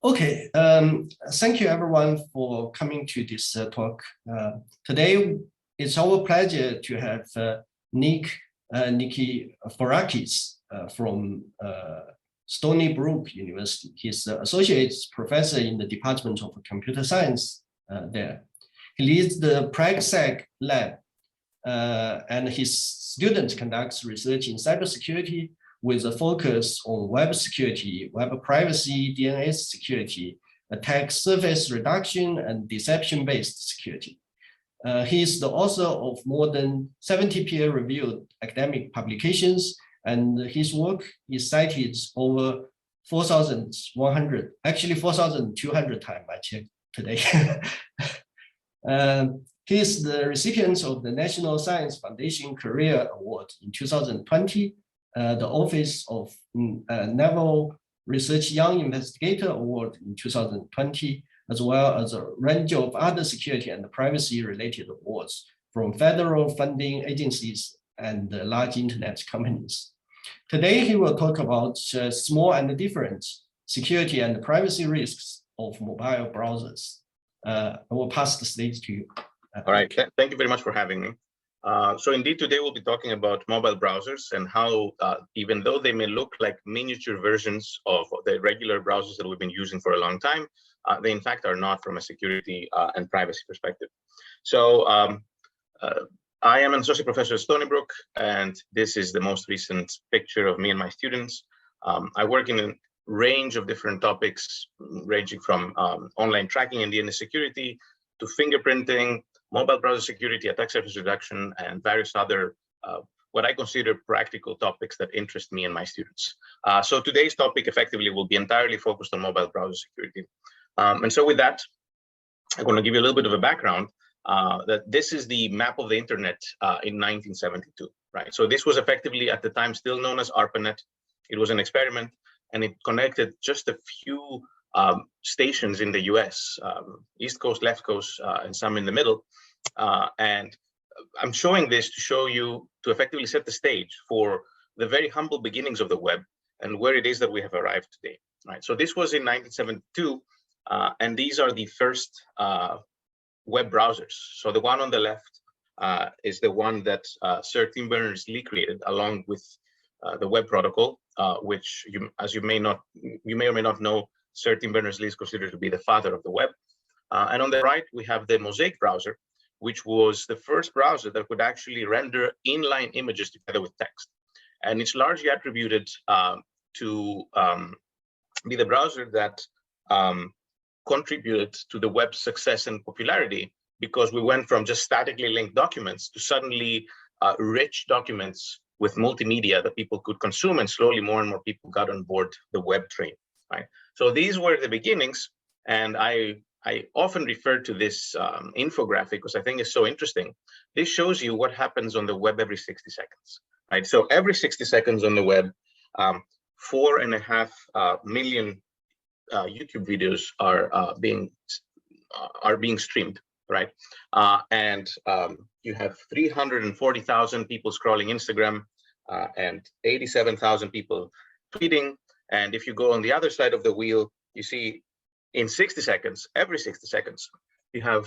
Okay, thank you everyone for coming to this talk. Today, it's our pleasure to have Nikiforakis from Stony Brook University. He's an associate professor in the Department of Computer Science there. He leads the PragSec lab, and his student conducts research in cybersecurity with a focus on web security, web privacy, DNS security, attack surface reduction, and deception-based security. He is the author of more than 70 peer-reviewed academic publications, and his work is cited over 4,100, actually 4,200 times, I checked today. He is the recipient of the National Science Foundation Career Award in 2020, the Office of Naval Research Young Investigator Award in 2020, as well as a range of other security and privacy-related awards from federal funding agencies and large internet companies. Today, he will talk about small and different security and privacy risks of mobile browsers. I will pass the stage to you. All right, thank you very much for having me. So indeed, today we'll be talking about mobile browsers and how, even though they may look like miniature versions of the regular browsers that we've been using for a long time, they in fact are not from a security and privacy perspective. So I am an associate professor at Stony Brook, and this is the most recent picture of me and my students. I work in a range of different topics, ranging from online tracking and DNS security to fingerprinting, mobile browser security, attack surface reduction, and various other what I consider practical topics that interest me and my students. So today's topic effectively will be entirely focused on mobile browser security. And so with that, I'm going to give you a little bit of a background that this is the map of the internet in 1972, right? So this was effectively at the time still known as ARPANET. It was an experiment, and it connected just a few stations in the US, East Coast, left coast, and some in the middle. And I'm showing this to show you, to effectively set the stage for the very humble beginnings of the web and where it is that we have arrived today, right? So this was in 1972, and these are the first web browsers. So the one on the left is the one that Sir Tim Berners-Lee created along with the web protocol, which as you may or may not know, Sir Tim Berners-Lee is considered to be the father of the web. And on the right, we have the Mosaic browser, which was the first browser that could actually render inline images together with text. And it's largely attributed to be the browser that contributed to the web's success and popularity, because we went from just statically linked documents to suddenly rich documents with multimedia that people could consume, and slowly more and more people got on board the web train, right? So these were the beginnings, and I often refer to this infographic because I think it's so interesting. This shows you what happens on the web every 60 seconds, right? So every 60 seconds on the web, 4.5 million YouTube videos are being streamed, right? And you have 340,000 people scrolling Instagram and 87,000 people tweeting. And if you go on the other side of the wheel, you see in 60 seconds, every 60 seconds, you have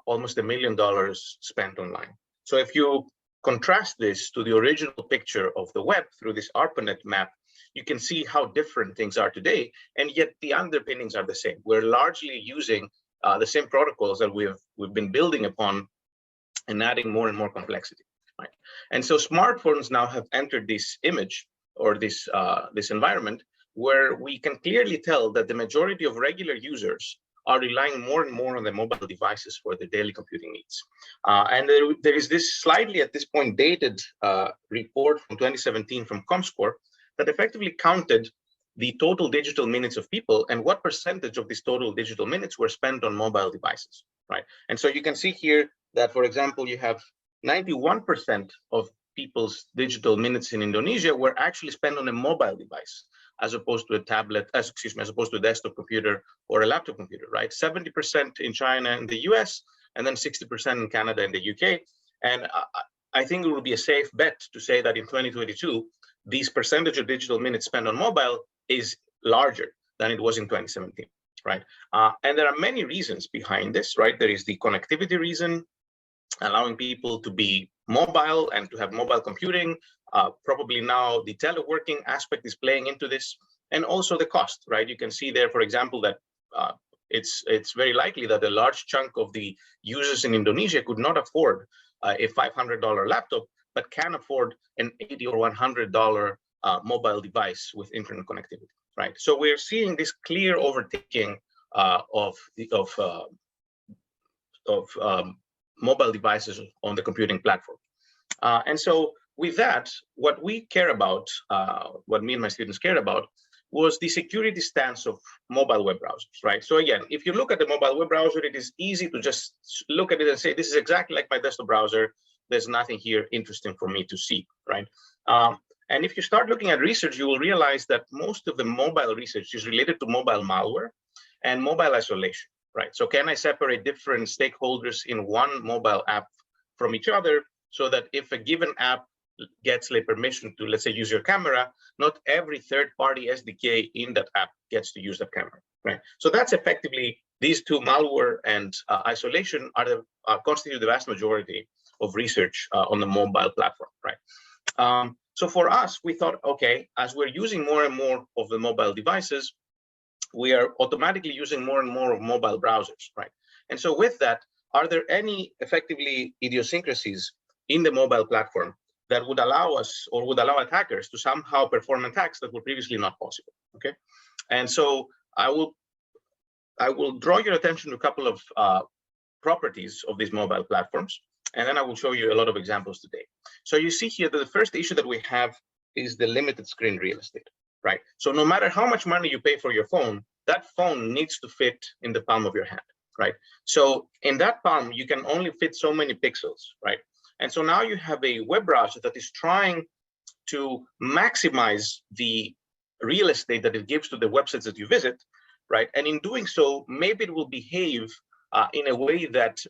almost $1 million spent online. So if you contrast this to the original picture of the web through this ARPANET map, you can see how different things are today, and yet the underpinnings are the same. We're largely using the same protocols that we've been building upon and adding more and more complexity, right? And so smartphones now have entered this image, or this environment, where we can clearly tell that the majority of regular users are relying more and more on their mobile devices for their daily computing needs. And there is this slightly, at this point, dated report from 2017 from ComScore that effectively counted the total digital minutes of people and what percentage of these total digital minutes were spent on mobile devices, right? And so you can see here that, for example, you have 91% of people's digital minutes in Indonesia were actually spent on a mobile device, as opposed to a tablet, as opposed to a desktop computer or a laptop computer, right? 70% in China and the US, and then 60% in Canada and the UK. And I think it would be a safe bet to say that in 2022, this percentage of digital minutes spent on mobile is larger than it was in 2017, right? And there are many reasons behind this, right? There is the connectivity reason, allowing people to be mobile and to have mobile computing. Probably now the teleworking aspect is playing into this, and also the cost, right? You can see there, for example, that it's very likely that a large chunk of the users in Indonesia could not afford a $500 laptop, but can afford an $80 or $100 mobile device with internet connectivity, right? So we're seeing this clear overtaking of mobile devices on the computing platform. And so with that, what we care about, what me and my students cared about, was the security stance of mobile web browsers, right? So again, if you look at the mobile web browser, it is easy to just look at it and say, this is exactly like my desktop browser. There's nothing here interesting for me to see, right? And if you start looking at research, you will realize that most of the mobile research is related to mobile malware and mobile isolation, right? So can I separate different stakeholders in one mobile app from each other so that if a given app gets like permission to, let's say, use your camera, not every third-party SDK in that app gets to use that camera, right? So that's effectively these two, malware and isolation, constitute the vast majority of research on the mobile platform, right? So for us, we thought, okay, as we're using more and more of the mobile devices, we are automatically using more and more of mobile browsers, right? And so with that, are there any effectively idiosyncrasies in the mobile platform that would allow us or would allow attackers to somehow perform attacks that were previously not possible, okay? And so I will draw your attention to a couple of properties of these mobile platforms, and then I will show you a lot of examples today. So you see here that the first issue that we have is the limited screen real estate, right? So no matter how much money you pay for your phone, that phone needs to fit in the palm of your hand, right? So in that palm, you can only fit so many pixels, right? And so now you have a web browser that is trying to maximize the real estate that it gives to the websites that you visit, right? And in doing so, maybe it will behave in a way that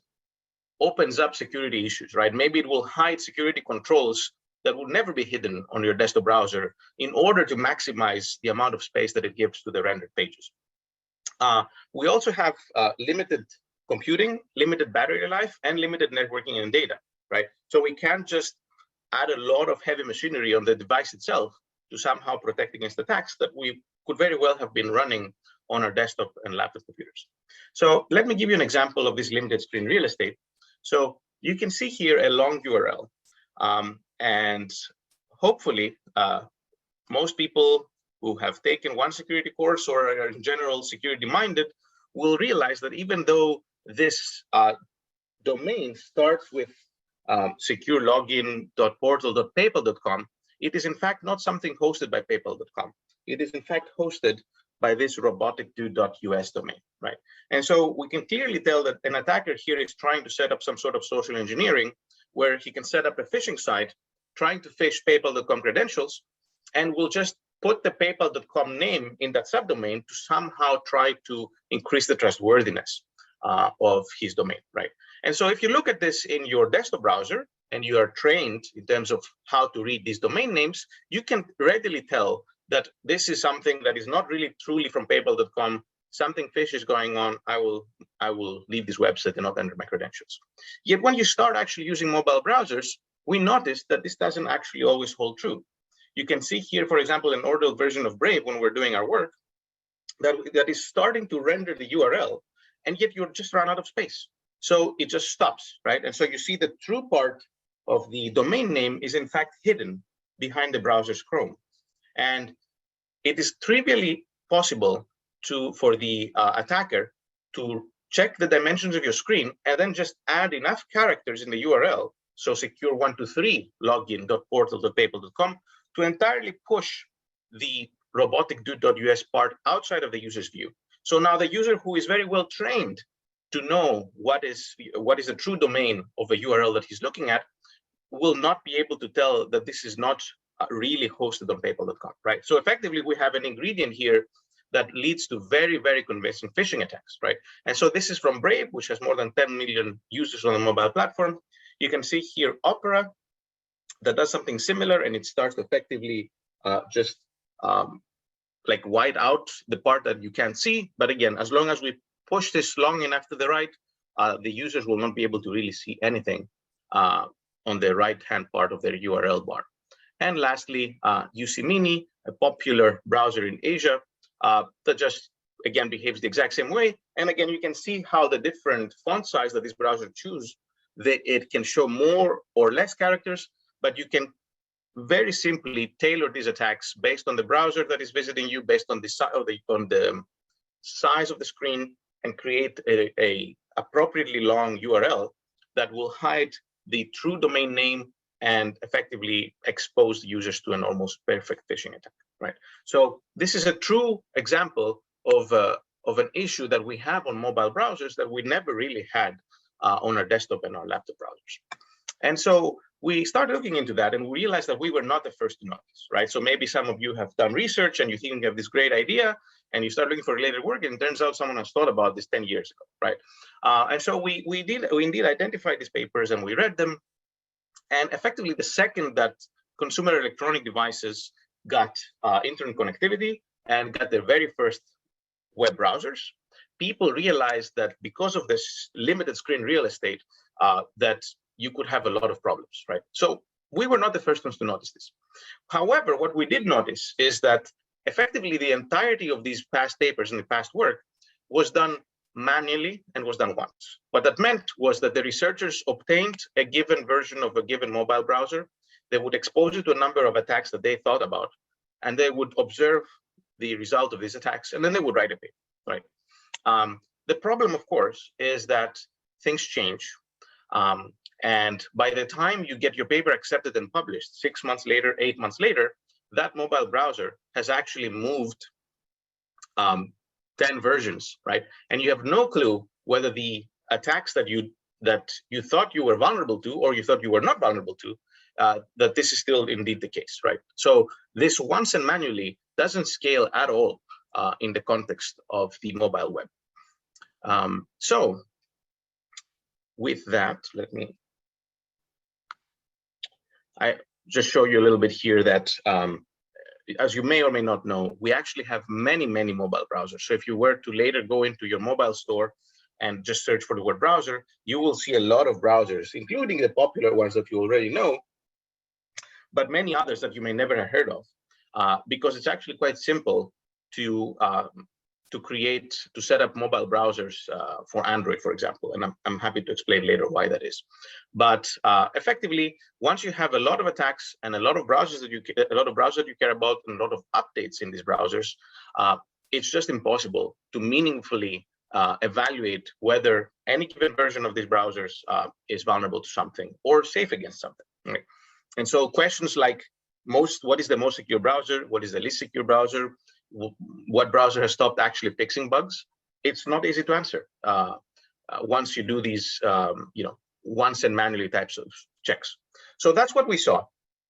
opens up security issues, right? Maybe it will hide security controls that will never be hidden on your desktop browser in order to maximize the amount of space that it gives to the rendered pages. We also have limited computing, limited battery life, and limited networking and data, right? So we can't just add a lot of heavy machinery on the device itself to somehow protect against attacks that we could very well have been running on our desktop and laptop computers. So let me give you an example of this limited screen real estate. So you can see here a long URL, and hopefully most people who have taken one security course or are in general security minded will realize that even though this domain starts with securelogin.portal.paypal.com, it is in fact not something hosted by paypal.com. It is in fact hosted by this roboticdude.us domain, right? And so we can clearly tell that an attacker here is trying to set up some sort of social engineering where he can set up a phishing site trying to phish paypal.com credentials, and will just put the paypal.com name in that subdomain to somehow try to increase the trustworthiness of his domain, right? And so if you look at this in your desktop browser and you are trained in terms of how to read these domain names, you can readily tell that this is something that is not really truly from paypal.com. Something fishy is going on. I will leave this website and not enter my credentials. Yet when you start actually using mobile browsers, we notice that this doesn't actually always hold true. You can see here, for example, an ordered version of Brave when we're doing our work that is starting to render the URL, and yet you're just run out of space. So it just stops, right? And so you see the true part of the domain name is in fact hidden behind the browser's Chrome. And it is trivially possible for the attacker to check the dimensions of your screen and then just add enough characters in the URL, so secure123 login.portal.paypal.com, to entirely push the roboticdude.us part outside of the user's view. So now the user who is very well trained to know what is the true domain of a URL that he's looking at will not be able to tell that this is not really hosted on paypal.com, right? So effectively, we have an ingredient here that leads to very, very convincing phishing attacks, right? And so this is from Brave, which has more than 10 million users on the mobile platform. You can see here Opera that does something similar, and it starts effectively just like white out the part that you can't see. But again, as long as we push this long enough to the right, the users will not be able to really see anything on the right-hand part of their URL bar. And lastly, UC Mini, a popular browser in Asia that just, again, behaves the exact same way. And again, you can see how the different font size that this browser choose, it can show more or less characters, but you can very simply tailor these attacks based on the browser that is visiting you, based on the size of the screen, and create a appropriately long URL that will hide the true domain name and effectively expose the users to an almost perfect phishing attack, right? So this is a true example of an issue that we have on mobile browsers that we never really had on our desktop and our laptop browsers. And so we started looking into that, and we realized that we were not the first to notice, right? So maybe some of you have done research and you think you have this great idea, and you start looking for related work, and it turns out someone has thought about this 10 years ago, right? And so we indeed identified these papers, and we read them. And effectively, the second that consumer electronic devices got internet connectivity and got their very first web browsers, people realized that because of this limited screen real estate, that you could have a lot of problems, right? So we were not the first ones to notice this. However, what we did notice is that effectively the entirety of these past papers and the past work was done manually and was done once. What that meant was that the researchers obtained a given version of a given mobile browser. They would expose it to a number of attacks that they thought about, and they would observe the result of these attacks, and then they would write a paper, right? The problem, of course, is that things change. And by the time you get your paper accepted and published, 6 months later, 8 months later, that mobile browser has actually moved 10 versions, right? And you have no clue whether the attacks that you thought you were vulnerable to, or you thought you were not vulnerable to, that this is still indeed the case, right? So this once and manually doesn't scale at all in the context of the mobile web. So with that, I just show you a little bit here that, as you may or may not know, we actually have many, many mobile browsers. So if you were to later go into your mobile store and just search for the word browser, you will see a lot of browsers, including the popular ones that you already know, but many others that you may never have heard of, because it's actually quite simple to set up mobile browsers for Android, for example, and I'm happy to explain later why that is. But effectively, once you have a lot of attacks and a lot of browsers that you care about, and a lot of updates in these browsers, it's just impossible to meaningfully evaluate whether any given version of these browsers is vulnerable to something or safe against something. Right? And so questions like what is the most secure browser? What is the least secure browser? What browser has stopped actually fixing bugs? It's not easy to answer once you do these, once and manually types of checks. So that's what we saw,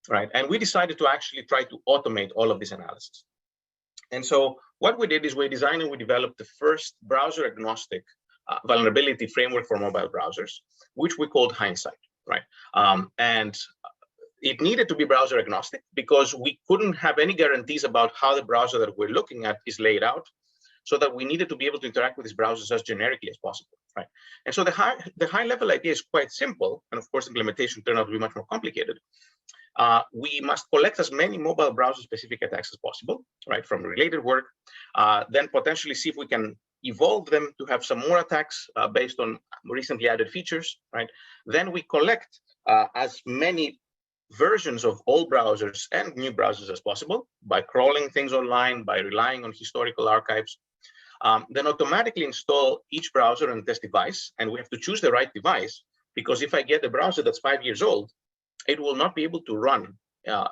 right? And we decided to actually try to automate all of this analysis. And so what we did is we designed and we developed the first browser agnostic vulnerability framework for mobile browsers, which we called Hindsight, right? And it needed to be browser agnostic because we couldn't have any guarantees about how the browser that we're looking at is laid out, so that we needed to be able to interact with these browsers as generically as possible, right? And so the high level idea is quite simple, and of course implementation turned out to be much more complicated. We must collect as many mobile browser specific attacks as possible, right, from related work, then potentially see if we can evolve them to have some more attacks based on recently added features, right? Then we collect as many versions of all browsers and new browsers as possible by crawling things online, by relying on historical archives, then automatically install each browser and test device. And we have to choose the right device, because if I get a browser that's 5 years old, it will not be able to run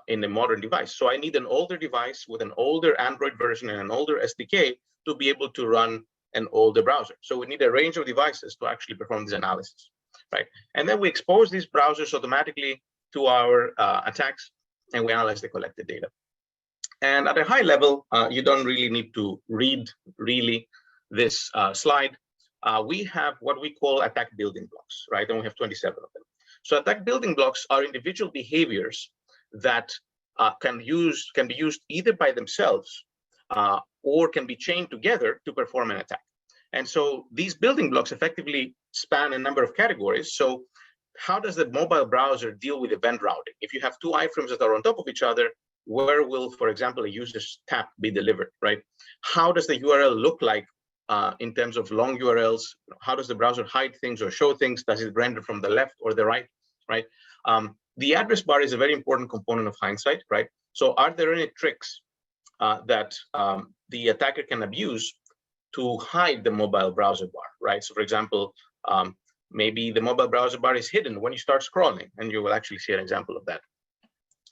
in a modern device. So I need an older device with an older Android version and an older SDK to be able to run an older browser. So we need a range of devices to actually perform this analysis, right? And then we expose these browsers automatically to our attacks, and we analyze the collected data. And at a high level, you don't really need to read really this slide. We have what we call attack building blocks, right? And we have 27 of them. So attack building blocks are individual behaviors that can be used either by themselves or can be chained together to perform an attack. And so these building blocks effectively span a number of categories. So how does the mobile browser deal with event routing? If you have two iframes that are on top of each other, where will, for example, a user's tap be delivered, right? How does the URL look like in terms of long URLs? How does the browser hide things or show things? Does it render from the left or the right, right? The address bar is a very important component of Hindsight, right? So are there any tricks that the attacker can abuse to hide the mobile browser bar, right? So for example, maybe the mobile browser bar is hidden when you start scrolling, and you will actually see an example of that.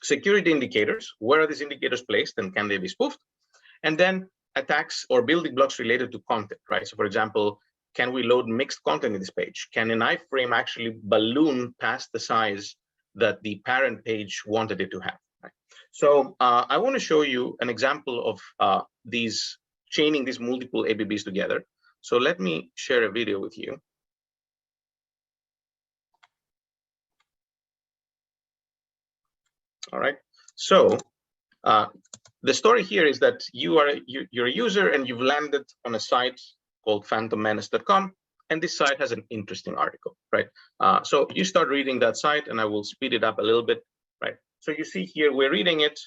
Security indicators, where are these indicators placed and can they be spoofed? And then attacks or building blocks related to content, right? So for example, can we load mixed content in this page? Can an iframe actually balloon past the size that the parent page wanted it to have? Right? So I want to show you an example of these chaining these multiple ABBs together. So let me share a video with you. All right. So the story here is that you're a user and you've landed on a site called phantommenace.com, and this site has an interesting article, right? So you start reading that site, and I will speed it up a little bit, right? So you see here we're reading it,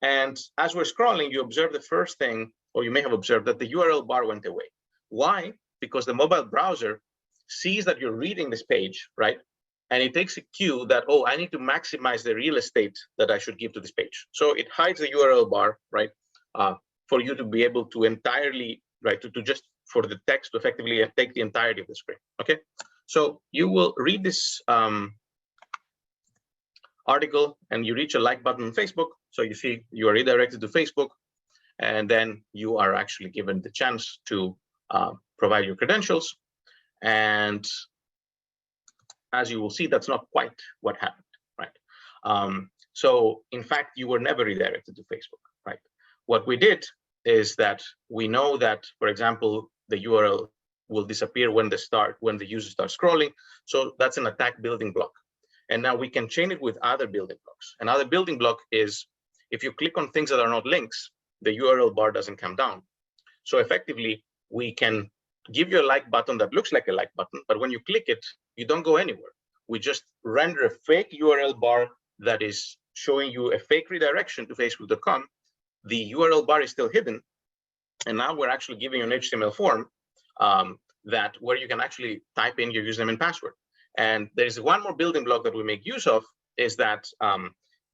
and as we're scrolling, you observe the first thing, or you may have observed that the URL bar went away. Why? Because the mobile browser sees that you're reading this page, right? And it takes a cue that, oh, I need to maximize the real estate that I should give to this page. So it hides the URL bar, right? For you to be able to entirely, right, to just for the text to effectively take the entirety of the screen, okay? So you will read this article and you reach a like button on Facebook. So you see you are redirected to Facebook, and then you are actually given the chance to provide your credentials. And as you will see, that's not quite what happened, right? So in fact, you were never redirected to Facebook, right? What we did is that we know that, for example, the URL will disappear when the user starts scrolling. So that's an attack building block. And now we can chain it with other building blocks. Another building block is if you click on things that are not links, the URL bar doesn't come down. So effectively, we can give you a like button that looks like a like button, but when you click it, you don't go anywhere. We just render a fake URL bar that is showing you a fake redirection to facebook.com. The URL bar is still hidden. And now we're actually giving you an HTML form where you can actually type in your username and password. And there's one more building block that we make use of, is that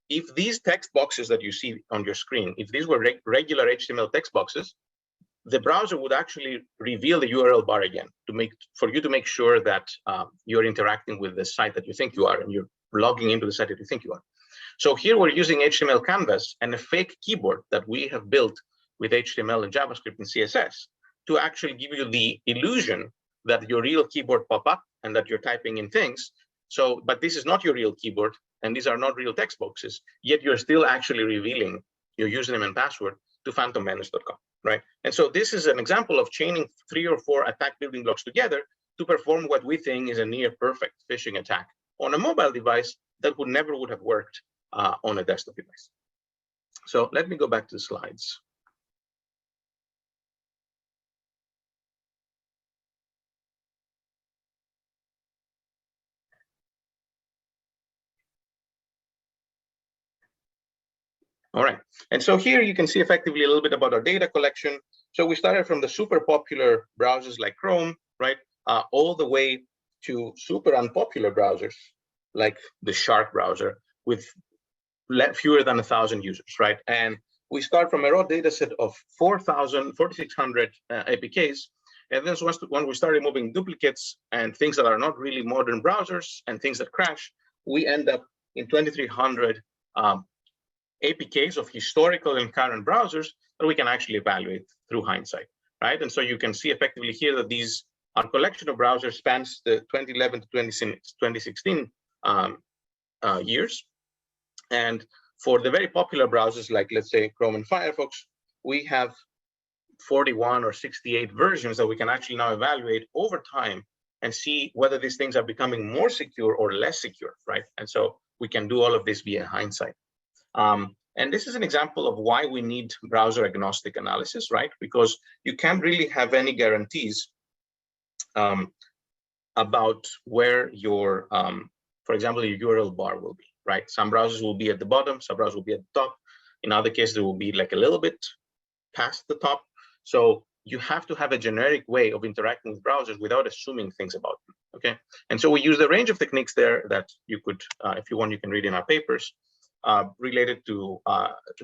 if these text boxes that you see on your screen, if these were regular HTML text boxes, the browser would actually reveal the URL bar again for you to make sure that you're interacting with the site that you think you are, and you're logging into the site that you think you are. So here we're using HTML canvas and a fake keyboard that we have built with HTML and JavaScript and CSS to actually give you the illusion that your real keyboard pop up and that you're typing in things. So, but this is not your real keyboard, and these are not real text boxes, yet you're still actually revealing your username and password to phantommenace.com, right? And so this is an example of chaining 3 or 4 attack building blocks together to perform what we think is a near perfect phishing attack on a mobile device that never would have worked on a desktop device. So let me go back to the slides. All right, and so here you can see effectively a little bit about our data collection. So we started from the super popular browsers like Chrome, right, all the way to super unpopular browsers like the Shark browser with fewer than 1,000 users, right? And we start from a raw data set of 4,600 APKs. And then when we start removing duplicates and things that are not really modern browsers and things that crash, we end up in 2,300 APKs of historical and current browsers that we can actually evaluate through Hindsight, right? And so you can see effectively here that our collection of browsers spans the 2011 to 2016 years. And for the very popular browsers, like let's say Chrome and Firefox, we have 41 or 68 versions that we can actually now evaluate over time and see whether these things are becoming more secure or less secure, right? And so we can do all of this via Hindsight. And this is an example of why we need browser agnostic analysis, right? Because you can't really have any guarantees about where your, for example, your URL bar will be, right? Some browsers will be at the bottom, some browsers will be at the top. In other cases, it will be like a little bit past the top. So you have to have a generic way of interacting with browsers without assuming things about them, okay? And so we use a range of techniques there that you could, if you want, you can read in our papers, related to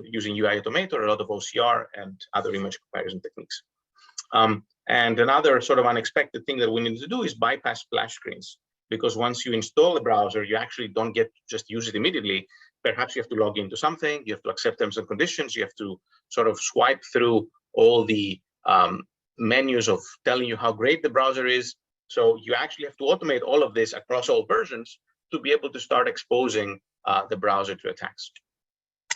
using UI Automator, a lot of OCR, and other image comparison techniques. And another sort of unexpected thing that we need to do is bypass splash screens, because once you install a browser, you actually don't get to just use it immediately. Perhaps you have to log into something, you have to accept terms and conditions, you have to sort of swipe through all the menus of telling you how great the browser is. So you actually have to automate all of this across all versions to be able to start exposing the browser to attacks.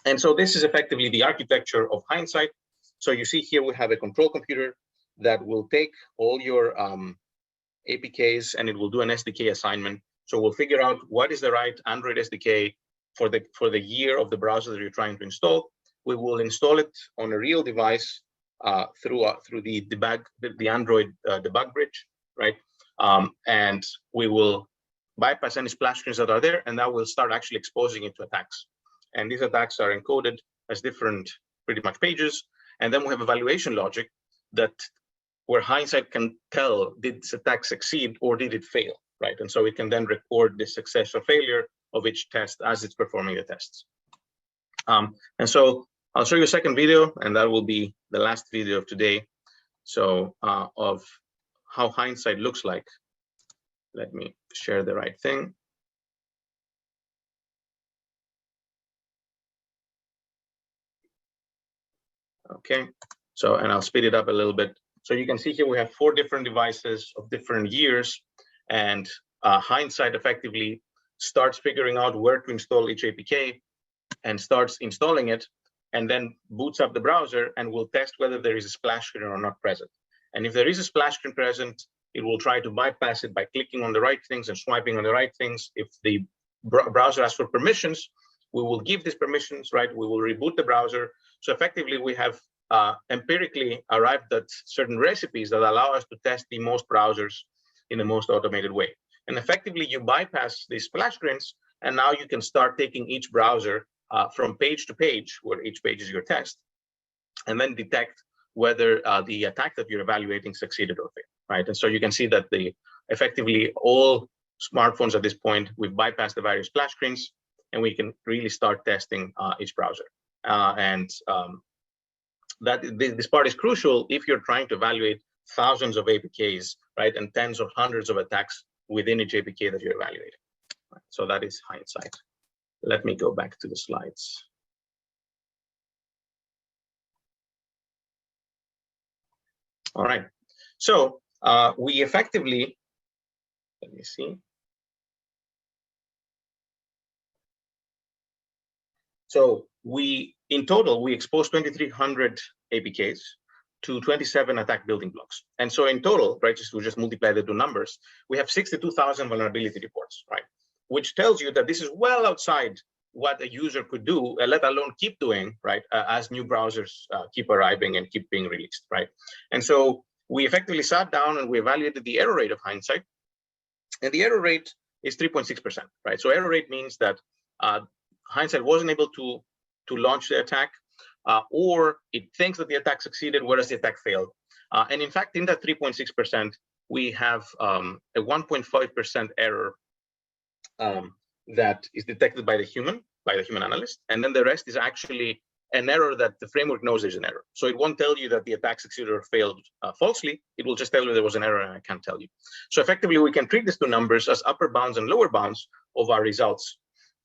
And so this is effectively the architecture of Hindsight. So you see here we have a control computer that will take all your APKs and it will do an SDK assignment. So we'll figure out what is the right Android SDK for the year of the browser that you're trying to install. We will install it on a real device through the Android debug bridge, right? And we will bypass any splash screens that are there, and that will start actually exposing it to attacks. And these attacks are encoded as different, pretty much pages. And then we have evaluation logic that where Hindsight can tell, did this attack succeed or did it fail, right? And so it can then record the success or failure of each test as it's performing the tests. And so I'll show you a second video, and that will be the last video of today. So of how Hindsight looks like. Let me share the right thing. Okay, so, and I'll speed it up a little bit. So you can see here we have 4 different devices of different years, and Hindsight effectively starts figuring out where to install each APK and starts installing it, and then boots up the browser and will test whether there is a splash screen or not present. And if there is a splash screen present, it will try to bypass it by clicking on the right things and swiping on the right things. If the browser asks for permissions, we will give these permissions, right? We will reboot the browser. So effectively, we have empirically arrived at certain recipes that allow us to test the most browsers in the most automated way. And effectively, you bypass these splash screens, and now you can start taking each browser from page to page, where each page is your test, and then detect whether the attack that you're evaluating succeeded or failed, right? And so you can see that effectively all smartphones at this point, we've bypassed the various splash screens, and we can really start testing each browser. This part is crucial if you're trying to evaluate thousands of APKs, right, and tens or hundreds of attacks within each APK that you're evaluating. Right? So that is Hindsight. Let me go back to the slides. All right, so we effectively, let me see. So in total, we exposed 2,300 APKs to 27 attack building blocks. And so in total, right, we just multiply the 2 numbers, we have 62,000 vulnerability reports, right? Which tells you that this is well outside what a user could do, let alone keep doing, right, as new browsers keep arriving and keep being released, right? And so we effectively sat down and we evaluated the error rate of Hindsight, and the error rate is 3.6%, right? So error rate means that Hindsight wasn't able to launch the attack, or it thinks that the attack succeeded, whereas the attack failed. And in fact, in that 3.6%, we have a 1.5% error that is detected by the human analyst, and then the rest is actually an error that the framework knows is an error. So it won't tell you that the attack succeeded or failed falsely. It will just tell you there was an error, and I can't tell you. So effectively, we can treat these 2 numbers as upper bounds and lower bounds of our results.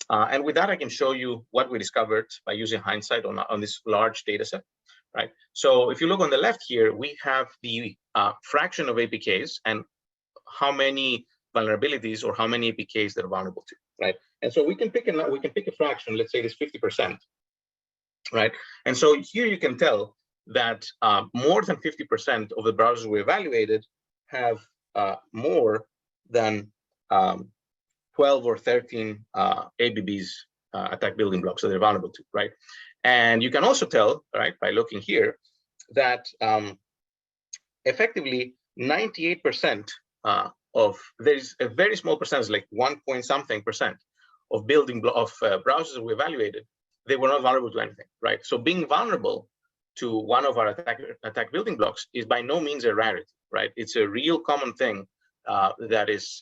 And with that, I can show you what we discovered by using Hindsight on this large data set, right? So if you look on the left here, we have the fraction of APKs and how many vulnerabilities or how many APKs they're vulnerable to, right? And so we can pick a fraction, let's say it is 50%, right? And so here you can tell that more than 50% of the browsers we evaluated have more than 12 or 13 ABBs attack building blocks that they're vulnerable to, right? And you can also tell, right, by looking here, that effectively 98% of, there's a very small percentage, like 1 point something percent of browsers we evaluated, they were not vulnerable to anything, right? So being vulnerable to one of our attack building blocks is by no means a rarity, right? It's a real common thing that is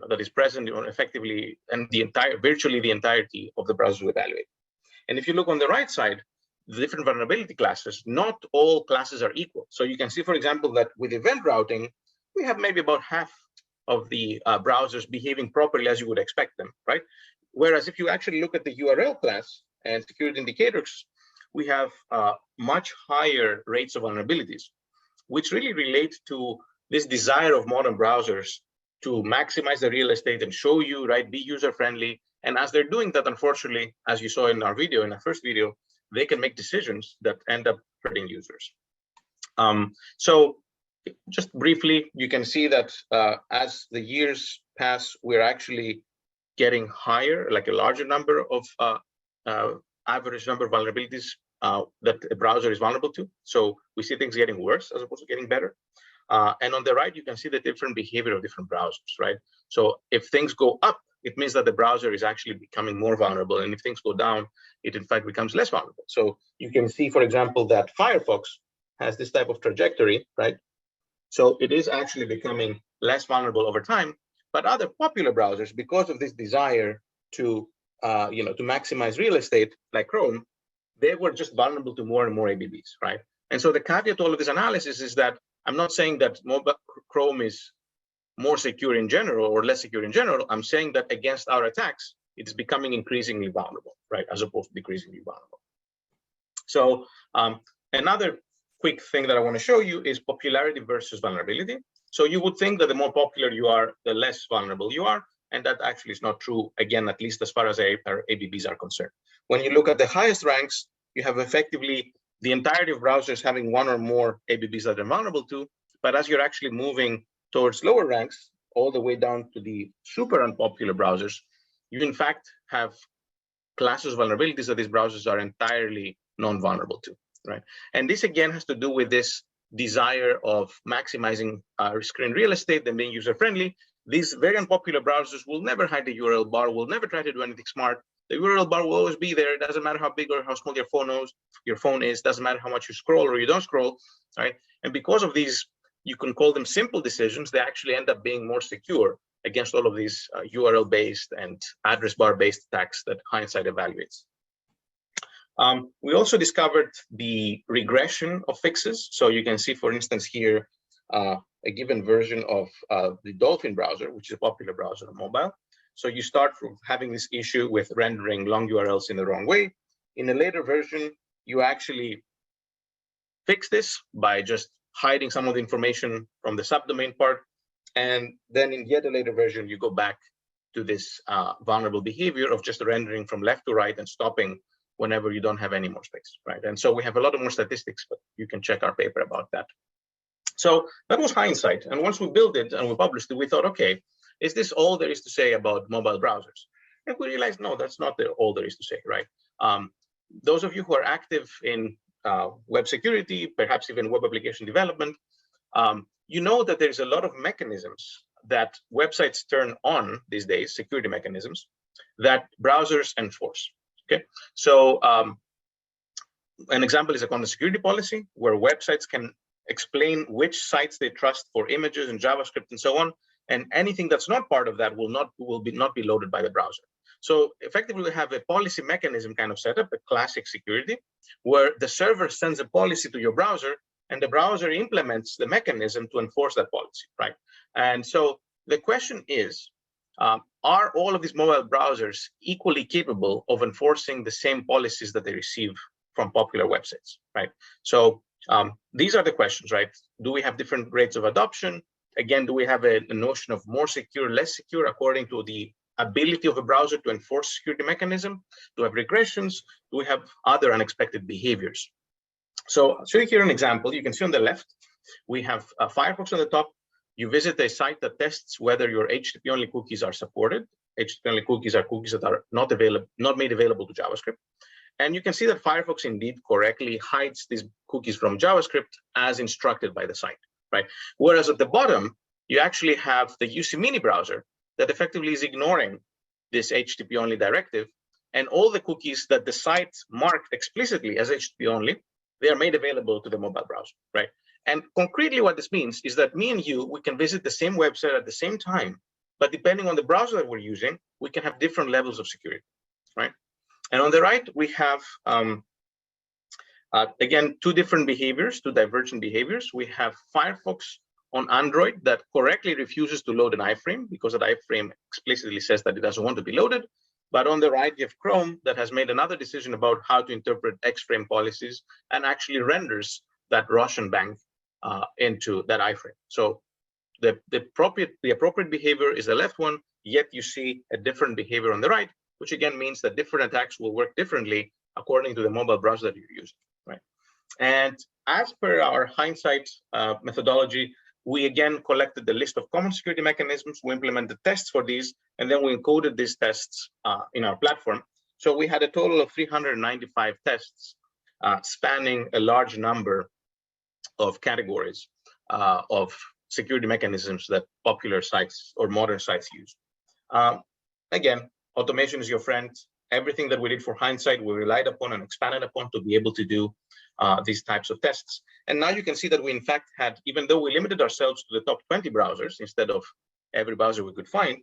that is present effectively and virtually the entirety of the browsers we evaluate. And if you look on the right side, the different vulnerability classes, not all classes are equal. So you can see, for example, that with event routing, we have maybe about half of the browsers behaving properly as you would expect them, right? Whereas if you actually look at the URL class and security indicators, we have much higher rates of vulnerabilities, which really relate to this desire of modern browsers to maximize the real estate and show you, right, be user-friendly. And as they're doing that, unfortunately, as you saw in our video, in our first video, they can make decisions that end up hurting users. So just briefly, you can see that as the years pass, we're actually getting higher, like a larger number of average number of vulnerabilities that a browser is vulnerable to. So we see things getting worse as opposed to getting better. And on the right, you can see the different behavior of different browsers, right? So if things go up, it means that the browser is actually becoming more vulnerable. And if things go down, it in fact becomes less vulnerable. So you can see, for example, that Firefox has this type of trajectory, right? So it is actually becoming less vulnerable over time. But other popular browsers, because of this desire to to maximize real estate, like Chrome, they were just vulnerable to more and more ABBs, right? And so the caveat to all of this analysis is that I'm not saying that Chrome is more secure in general or less secure in general. I'm saying that against our attacks, it's becoming increasingly vulnerable, right, as opposed to decreasingly vulnerable. So another quick thing that I want to show you is popularity versus vulnerability. So you would think that the more popular you are, the less vulnerable you are. And that actually is not true, again, at least as far as our ABBs are concerned. When you look at the highest ranks, you have effectively the entirety of browsers having one or more ABBs that they're vulnerable to. But as you're actually moving towards lower ranks, all the way down to the super unpopular browsers, you in fact have classes of vulnerabilities that these browsers are entirely non-vulnerable to, right? And this again has to do with this desire of maximizing screen real estate and being user-friendly. These very unpopular browsers will never hide the URL bar, will never try to do anything smart. The URL bar will always be there. It doesn't matter how big or how small your phone is, doesn't matter how much you scroll or you don't scroll, right? And because of these, you can call them simple decisions, they actually end up being more secure against all of these URL-based and address bar-based attacks that Hindsight evaluates. We also discovered the regression of fixes. So you can see, for instance, here, a given version of the Dolphin browser, which is a popular browser on mobile. So you start from having this issue with rendering long URLs in the wrong way. In a later version, you actually fix this by just hiding some of the information from the subdomain part. And then in yet a later version, you go back to this vulnerable behavior of just rendering from left to right and stopping whenever you don't have any more space, right? And so we have a lot of more statistics, but you can check our paper about that. So that was Hindsight. And once we built it and we published it, we thought, okay, is this all there is to say about mobile browsers? And we realized, no, that's not all there is to say, right? Those of you who are active in web security, perhaps even web application development, you know that there's a lot of mechanisms that websites turn on these days, security mechanisms, that browsers enforce, okay? So an example is a content security policy, where websites can explain which sites they trust for images and JavaScript and so on, and anything that's not part of that will not be loaded by the browser. So effectively, we have a policy mechanism kind of setup, a classic security, where the server sends a policy to your browser, and the browser implements the mechanism to enforce that policy, right? And so the question is, are all of these mobile browsers equally capable of enforcing the same policies that they receive from popular websites, right? So these are the questions, right? Do we have different rates of adoption? Again, do we have a notion of more secure, less secure, according to the ability of a browser to enforce security mechanism? Do we have regressions? Do we have other unexpected behaviors? So I'll show you here an example. You can see on the left, we have Firefox on the top. You visit a site that tests whether your HTTP-only cookies are supported. HTTP-only cookies are cookies that are not made available to JavaScript. And you can see that Firefox indeed correctly hides these cookies from JavaScript as instructed by the site, right? Whereas at the bottom, you actually have the UC Mini browser that effectively is ignoring this HTTP-only directive, and all the cookies that the site marked explicitly as HTTP-only, they are made available to the mobile browser, right? And concretely what this means is that me and you, we can visit the same website at the same time, but depending on the browser that we're using, we can have different levels of security, right? And on the right, we have, again, two different behaviors, two divergent behaviors. We have Firefox on Android that correctly refuses to load an iframe because that iframe explicitly says that it doesn't want to be loaded. But on the right, you have Chrome that has made another decision about how to interpret X-frame policies and actually renders that Russian bank into that iframe. So the appropriate behavior is the left one, yet you see a different behavior on the right, which again means that different attacks will work differently according to the mobile browser that you're using, right? And as per our Hindsight methodology, we again collected the list of common security mechanisms, we implemented tests for these, and then we encoded these tests in our platform. So we had a total of 395 tests spanning a large number of categories of security mechanisms that popular sites or modern sites use. Again, automation is your friend. Everything that we did for Hindsight, we relied upon and expanded upon to be able to do these types of tests. And now you can see that we in fact had, even though we limited ourselves to the top 20 browsers instead of every browser we could find,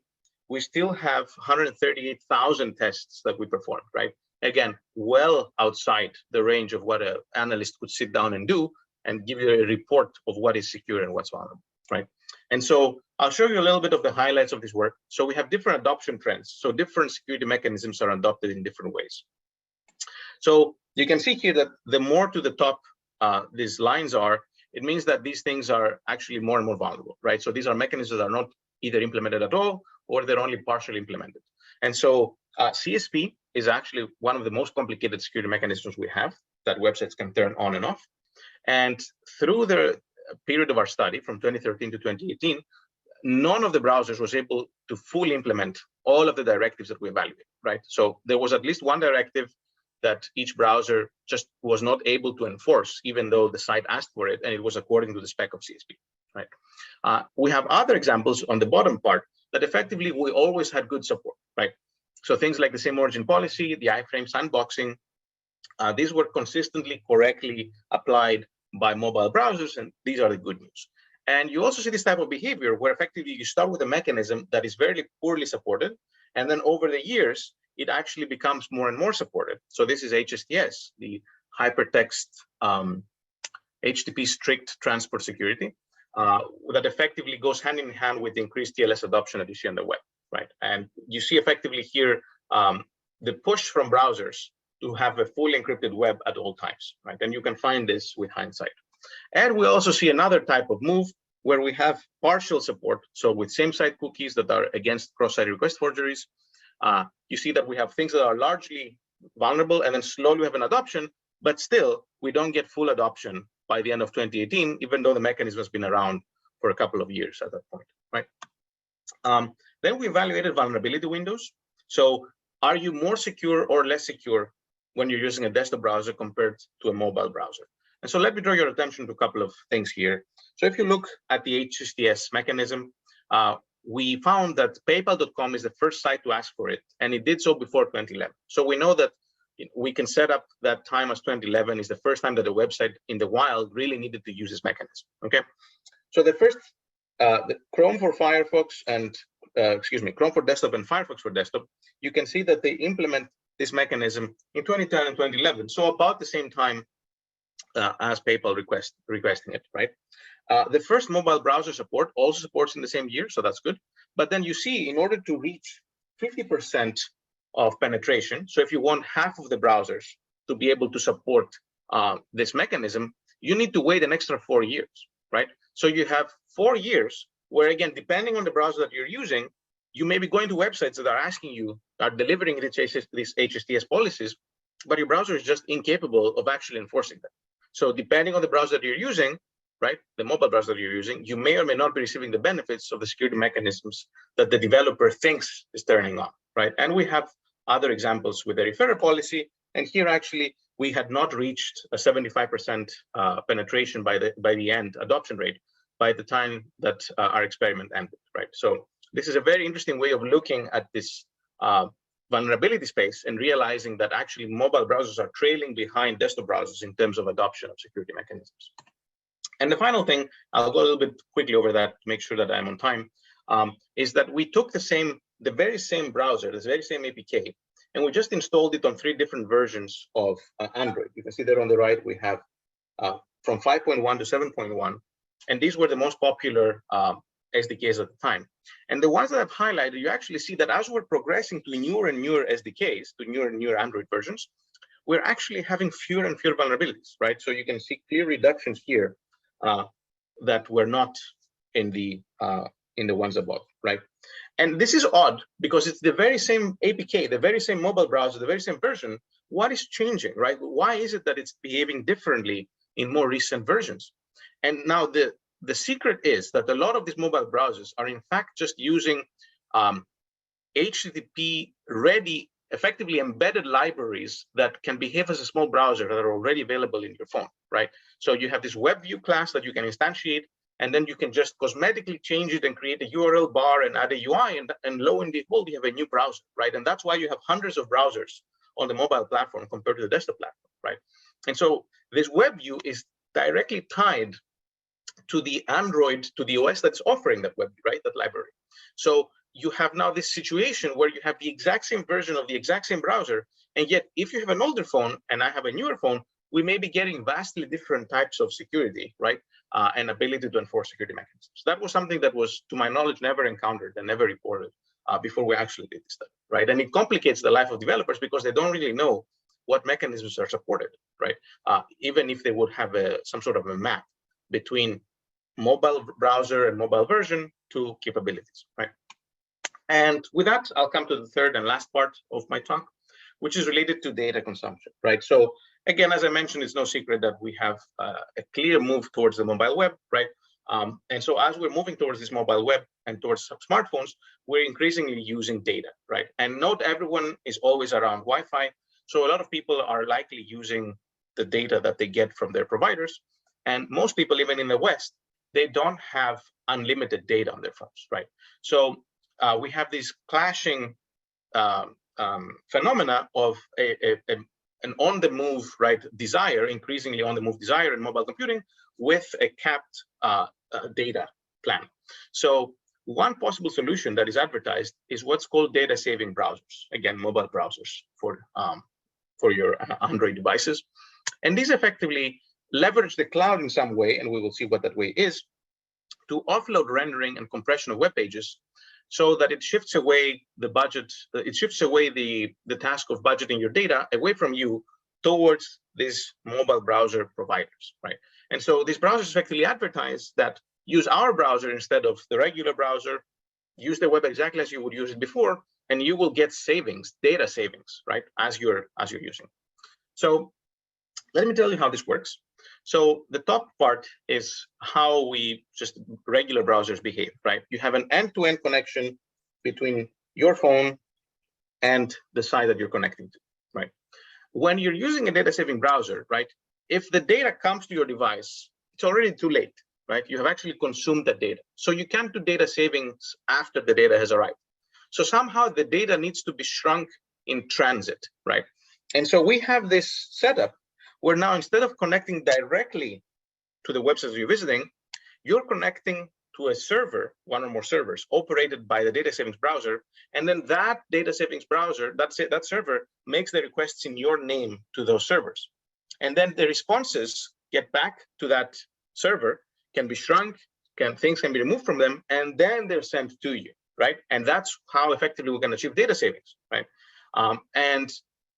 we still have 138,000 tests that we performed, right? Again, well outside the range of what an analyst could sit down and do and give you a report of what is secure and what's vulnerable, right? And so I'll show you a little bit of the highlights of this work. So we have different adoption trends. So different security mechanisms are adopted in different ways. So you can see here that the more to the top these lines are, it means that these things are actually more and more vulnerable, right? So these are mechanisms that are not either implemented at all or they're only partially implemented. And so CSP is actually one of the most complicated security mechanisms we have that websites can turn on and off. And through the period of our study from 2013 to 2018, none of the browsers was able to fully implement all of the directives that we evaluated, right? So there was at least one directive that each browser just was not able to enforce, even though the site asked for it, and it was according to the spec of CSP, right? We have other examples on the bottom part that effectively we always had good support, right? So things like the same origin policy, the iframe sandboxing, these were consistently correctly applied by mobile browsers, and these are the good news. And you also see this type of behavior where effectively you start with a mechanism that is very poorly supported, and then over the years, it actually becomes more and more supported. So this is HSTS, the hypertext HTTP strict transport security, that effectively goes hand in hand with increased TLS adoption that you see on the web, right? And you see effectively here the push from browsers to have a fully encrypted web at all times, right? And you can find this with Hindsight. And we also see another type of move where we have partial support. So with same site cookies that are against cross-site request forgeries, you see that we have things that are largely vulnerable and then slowly we have an adoption, but still we don't get full adoption by the end of 2018, even though the mechanism has been around for a couple of years at that point, right? Then we evaluated vulnerability windows. So are you more secure or less secure when you're using a desktop browser compared to a mobile browser? And so let me draw your attention to a couple of things here. So if you look at the HSTS mechanism, we found that PayPal.com is the first site to ask for it, and it did so before 2011. So we know that we can set up that time as 2011 is the first time that a website in the wild really needed to use this mechanism, okay? So the first, the Chrome for Firefox and, Chrome for desktop and Firefox for desktop, you can see that they implement this mechanism in 2010 and 2011. So about the same time as PayPal requesting it, right? The first mobile browser support also supports in the same year, so that's good. But then you see, in order to reach 50% of penetration, so if you want half of the browsers to be able to support this mechanism, you need to wait an extra 4 years, right? So you have 4 years where, again, depending on the browser that you're using, you may be going to websites that are asking you, are delivering these HSTS policies, but your browser is just incapable of actually enforcing them. So depending on the browser that you're using, right? The mobile browser that you're using, you may or may not be receiving the benefits of the security mechanisms that the developer thinks is turning on, right? And we have other examples with the referrer policy. And here, actually, we had not reached a 75% penetration by the end adoption rate by the time that our experiment ended, right? So this is a very interesting way of looking at this vulnerability space and realizing that actually mobile browsers are trailing behind desktop browsers in terms of adoption of security mechanisms. And the final thing, I'll go a little bit quickly over that to make sure that I'm on time, is that we took the very same browser, this very same APK, and we just installed it on 3 different versions of Android. You can see there on the right, we have from 5.1 to 7.1, and these were the most popular SDKs at the time. And the ones that I've highlighted, you actually see that as we're progressing to newer and newer SDKs, to newer and newer Android versions, we're actually having fewer and fewer vulnerabilities, right? So you can see clear reductions here that were not in the ones above, right? And this is odd because it's the very same APK, the very same mobile browser, the very same version. What is changing, right? Why is it that it's behaving differently in more recent versions? And now the secret is that a lot of these mobile browsers are in fact just using HTTP ready, effectively embedded libraries that can behave as a small browser that are already available in your phone, right? So you have this web view class that you can instantiate, and then you can just cosmetically change it and create a URL bar and add a UI, and lo and behold, you have a new browser, right? And that's why you have hundreds of browsers on the mobile platform compared to the desktop platform, right? And so this web view is directly tied to the Android, to the OS that's offering that web, right, that library. So you have now this situation where you have the exact same version of the exact same browser, and yet if you have an older phone and I have a newer phone, we may be getting vastly different types of security, right, and ability to enforce security mechanisms. That was something that was, to my knowledge, never encountered and never reported before we actually did this study, right? And it complicates the life of developers because they don't really know what mechanisms are supported, right? Even if they would have some sort of a map between mobile browser and mobile version to capabilities, right? And with that, I'll come to the third and last part of my talk, which is related to data consumption, right? So again, as I mentioned, it's no secret that we have a clear move towards the mobile web, right? And so as we're moving towards this mobile web and towards smartphones, we're increasingly using data, right? And not everyone is always around Wi-Fi. So a lot of people are likely using the data that they get from their providers. And most people, even in the West, they don't have unlimited data on their phones, right? So we have these clashing phenomena of an on-the-move, right, desire, increasingly on-the-move desire in mobile computing with a capped data plan. So one possible solution that is advertised is what's called data-saving browsers. Again, mobile browsers for your Android devices. And these effectively leverage the cloud in some way, and we will see what that way is, to offload rendering and compression of web pages so that it shifts away the budget, it shifts away the task of budgeting your data away from you towards these mobile browser providers, right? And so these browsers effectively advertise that use our browser instead of the regular browser, use the web exactly as you would use it before, and you will get savings, data savings, right, as you're using. So let me tell you how this works. So the top part is how we just regular browsers behave, right? You have an end-to-end connection between your phone and the site that you're connecting to, right? When you're using a data-saving browser, right, if the data comes to your device, it's already too late, right? You have actually consumed that data. So you can't do data savings after the data has arrived. So somehow the data needs to be shrunk in transit, right? And so we have this setup where now instead of connecting directly to the websites you're visiting, you're connecting to a server, one or more servers operated by the data savings browser. And then that data savings browser, that server makes the requests in your name to those servers. And then the responses get back to that server, can be shrunk, things can be removed from them, and then they're sent to you, right? And that's how effectively we can achieve data savings, right? And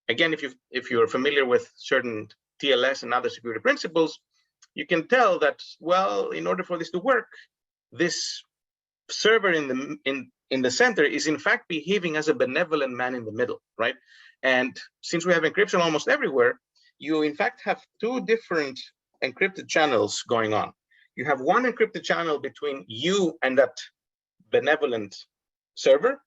again, if you're familiar with certain TLS and other security principles, you can tell that, well, in order for this to work, this server in the center is in fact behaving as a benevolent man in the middle, right? And since we have encryption almost everywhere, you in fact have two different encrypted channels going on. you have one encrypted channel between you and that benevolent server,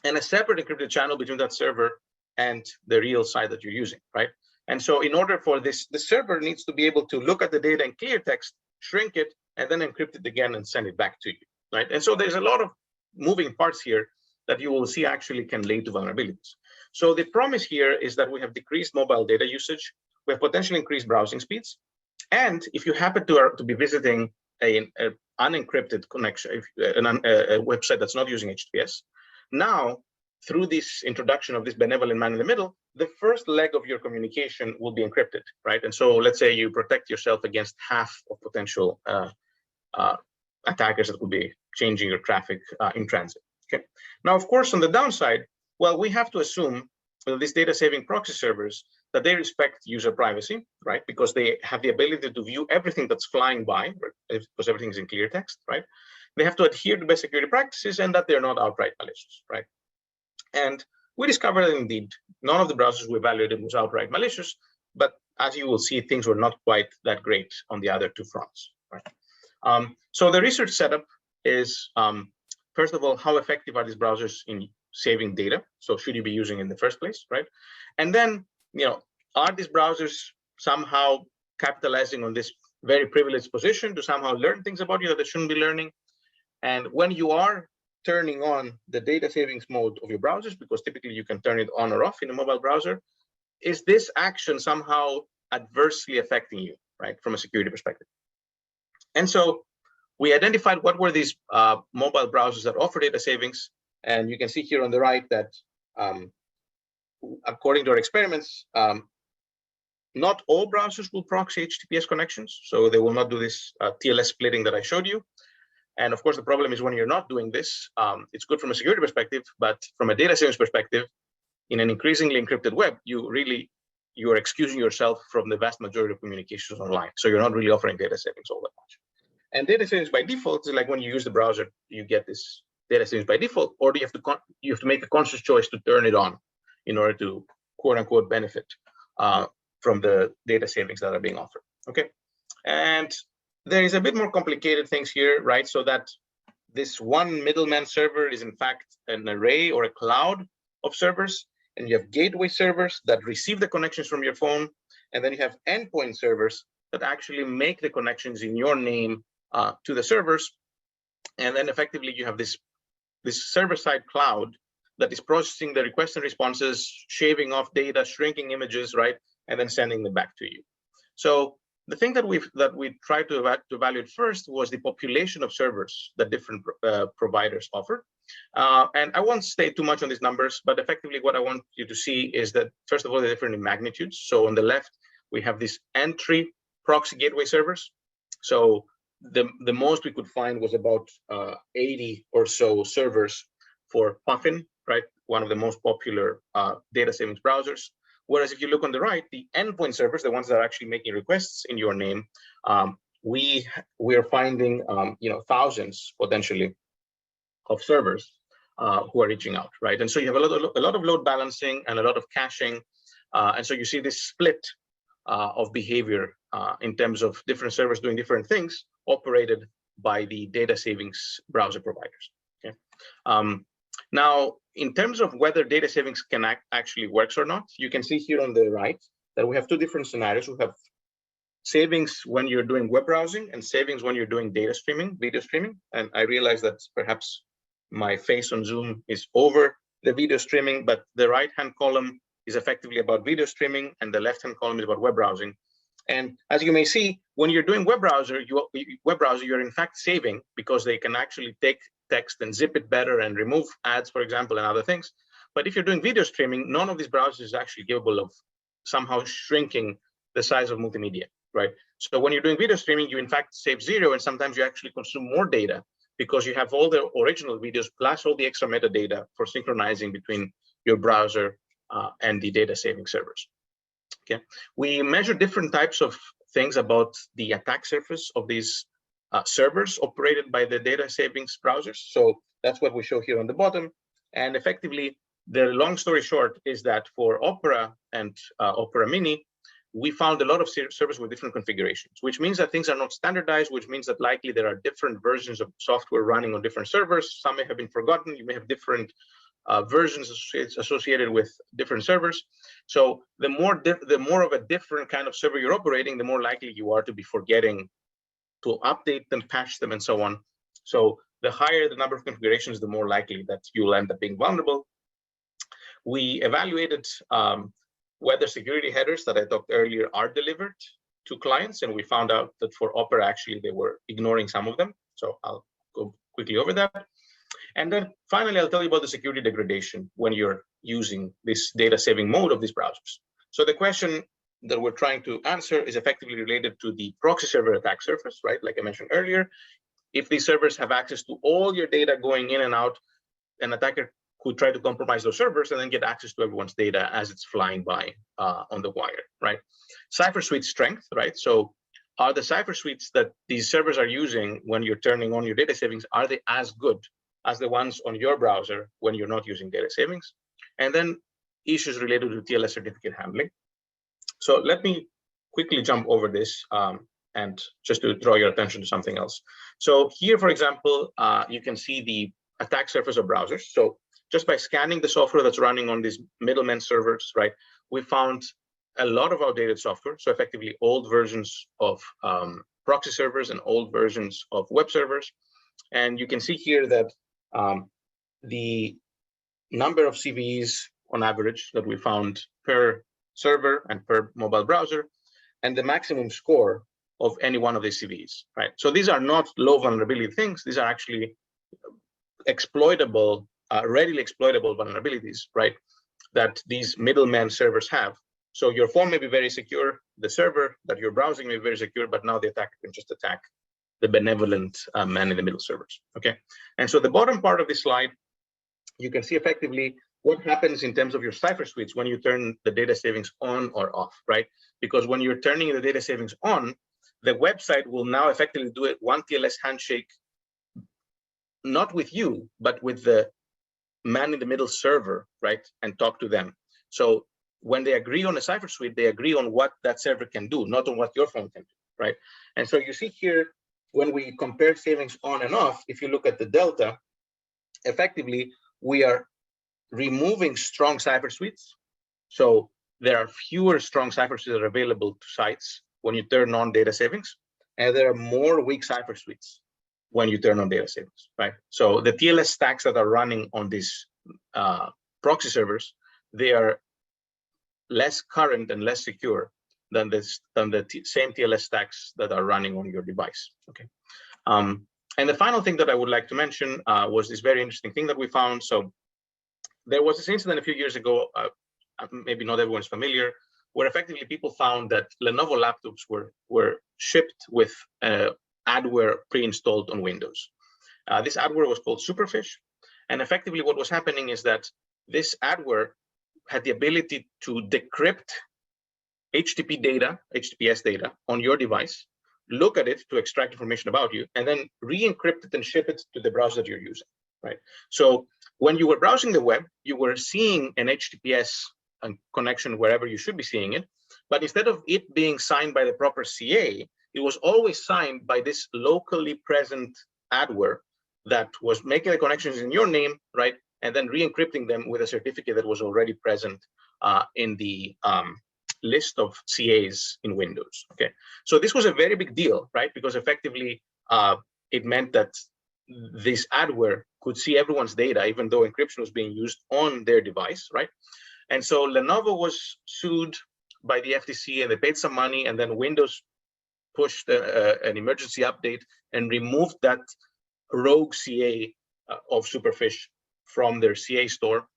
and a separate encrypted channel between that server and the real site that you're using, right? And so in order for this, the server needs to be able to look at the data in clear text, shrink it, and then encrypt it again and send it back to you, right? And so there's a lot of moving parts here that you will see actually can lead to vulnerabilities. So the promise here is that we have decreased mobile data usage, we have potentially increased browsing speeds, and if you happen to be visiting an unencrypted connection, a website that's not using HTTPS, now through this introduction of this benevolent man in the middle, the first leg of your communication will be encrypted, right? And so let's say you protect yourself against half of potential attackers that could be changing your traffic in transit. Okay. Now, of course, on the downside, well, we have to assume that these data-saving proxy servers, that they respect user privacy, right? Because they have the ability to view everything that's flying by, because everything is in clear text, right? They have to adhere to best security practices, and that they're not outright malicious, right? And we discovered that indeed, none of the browsers we evaluated was outright malicious, but as you will see, things were not quite that great on the other two fronts, right? So the research setup is, first of all, how effective are these browsers in saving data? So should you be using in the first place, right? And then, are these browsers somehow capitalizing on this very privileged position to somehow learn things about you that they shouldn't be learning? And when you are turning on the data savings mode of your browsers, because typically you can turn it on or off in a mobile browser, is this action somehow adversely affecting you, right, from a security perspective? And so we identified what were these mobile browsers that offer data savings. And you can see here on the right that according to our experiments, not all browsers will proxy HTTPS connections. So they will not do this TLS splitting that I showed you. And of course, the problem is when you're not doing this, it's good from a security perspective, but from a data savings perspective, in an increasingly encrypted web, you're excusing yourself from the vast majority of communications online. So you're not really offering data savings all that much. And data savings by default is like when you use the browser, you get this data savings by default, or do you have to make a conscious choice to turn it on in order to quote unquote benefit from the data savings that are being offered. Okay, and there is a bit more complicated things here, right? So that this one middleman server is in fact an array or a cloud of servers, and you have gateway servers that receive the connections from your phone, and then you have endpoint servers that actually make the connections in your name to the servers, and then effectively you have this server-side cloud that is processing the requests and responses, shaving off data, shrinking images, right, and then sending them back to you. So the thing that we tried to evaluate first was the population of servers that different providers offer. And I won't stay too much on these numbers, but effectively what I want you to see is that, first of all, they're different in magnitudes. So on the left, we have these entry proxy gateway servers. So the most we could find was about 80 or so servers for Puffin, right? One of the most popular data savings browsers. Whereas if you look on the right, the endpoint servers, the ones that are actually making requests in your name, we are finding thousands potentially of servers who are reaching out, right? And so you have a lot of load balancing and a lot of caching, and so you see this split of behavior in terms of different servers doing different things operated by the data savings browser providers. Okay. Now, in terms of whether data savings can actually works or not, you can see here on the right that we have two different scenarios. We have savings when you're doing web browsing and savings when you're doing data streaming, video streaming. And I realize that perhaps my face on Zoom is over the video streaming, but the right-hand column is effectively about video streaming and the left-hand column is about web browsing. And as you may see, when you're doing web browser, you're in fact saving because they can actually take text and zip it better and remove ads, for example, and other things. But if you're doing video streaming, none of these browsers is actually capable of somehow shrinking the size of multimedia, right? So when you're doing video streaming, you in fact save zero, and sometimes you actually consume more data because you have all the original videos plus all the extra metadata for synchronizing between your browser and the data saving servers. Okay, we measure different types of things about the attack surface of these servers operated by the data savings browsers. So that's what we show here on the bottom. And effectively, the long story short is that for Opera and Opera Mini, we found a lot of servers with different configurations, which means that things are not standardized, which means that likely there are different versions of software running on different servers. Some may have been forgotten. You may have different versions associated with different servers. So the more of a different kind of server you're operating, the more likely you are to be forgetting to update them, patch them, and so on. So the higher the number of configurations, the more likely that you'll end up being vulnerable. We evaluated whether security headers that I talked earlier are delivered to clients, and we found out that for Opera, actually, they were ignoring some of them. So I'll go quickly over that. And then finally, I'll tell you about the security degradation when you're using this data saving mode of these browsers. So the question that we're trying to answer is effectively related to the proxy server attack surface, right? Like I mentioned earlier, if these servers have access to all your data going in and out, an attacker could try to compromise those servers and then get access to everyone's data as it's flying by on the wire, right? Cipher suite strength, right? So are the cipher suites that these servers are using when you're turning on your data savings, are they as good as the ones on your browser when you're not using data savings? And then issues related to TLS certificate handling. So let me quickly jump over this and just to draw your attention to something else. So here, for example, you can see the attack surface of browsers. So just by scanning the software that's running on these middlemen servers, right, we found a lot of outdated software. So effectively old versions of proxy servers and old versions of web servers. And you can see here that the number of CVEs on average that we found per server and per mobile browser, and the maximum score of any one of these CVEs, right? So these are not low vulnerability things. These are actually exploitable, readily exploitable vulnerabilities, right? That these middlemen servers have. So your phone may be very secure, the server that you're browsing may be very secure, but now the attacker can just attack the benevolent man in the middle servers, okay? And so the bottom part of this slide, you can see effectively what happens in terms of your cipher suites when you turn the data savings on or off, right? Because when you're turning the data savings on, the website will now effectively do it one TLS handshake, not with you, but with the man in the middle server, right? And talk to them. So when they agree on a cipher suite, they agree on what that server can do, not on what your phone can do, right? And so you see here, when we compare savings on and off, if you look at the delta, effectively, we are removing strong cipher suites. So there are fewer strong cipher suites that are available to sites when you turn on data savings, and there are more weak cipher suites when you turn on data savings, right? So the TLS stacks that are running on these proxy servers, they are less current and less secure than the same TLS stacks that are running on your device, okay? And the final thing that I would like to mention was this very interesting thing that we found. So there was this incident a few years ago, maybe not everyone's familiar, where effectively people found that Lenovo laptops were shipped with adware pre-installed on Windows. This adware was called Superfish. And effectively what was happening is that this adware had the ability to decrypt HTTPS data on your device, look at it to extract information about you, and then re-encrypt it and ship it to the browser that you're using, right? So when you were browsing the web, you were seeing an HTTPS connection wherever you should be seeing it, but instead of it being signed by the proper CA, it was always signed by this locally present adware that was making the connections in your name, right? And then re-encrypting them with a certificate that was already present in the list of CAs in Windows, okay? So this was a very big deal, right? Because effectively, it meant that this adware could see everyone's data, even though encryption was being used on their device, right? And so Lenovo was sued by the FTC and they paid some money, and then Windows pushed an emergency update and removed that rogue CA of Superfish from their CA store.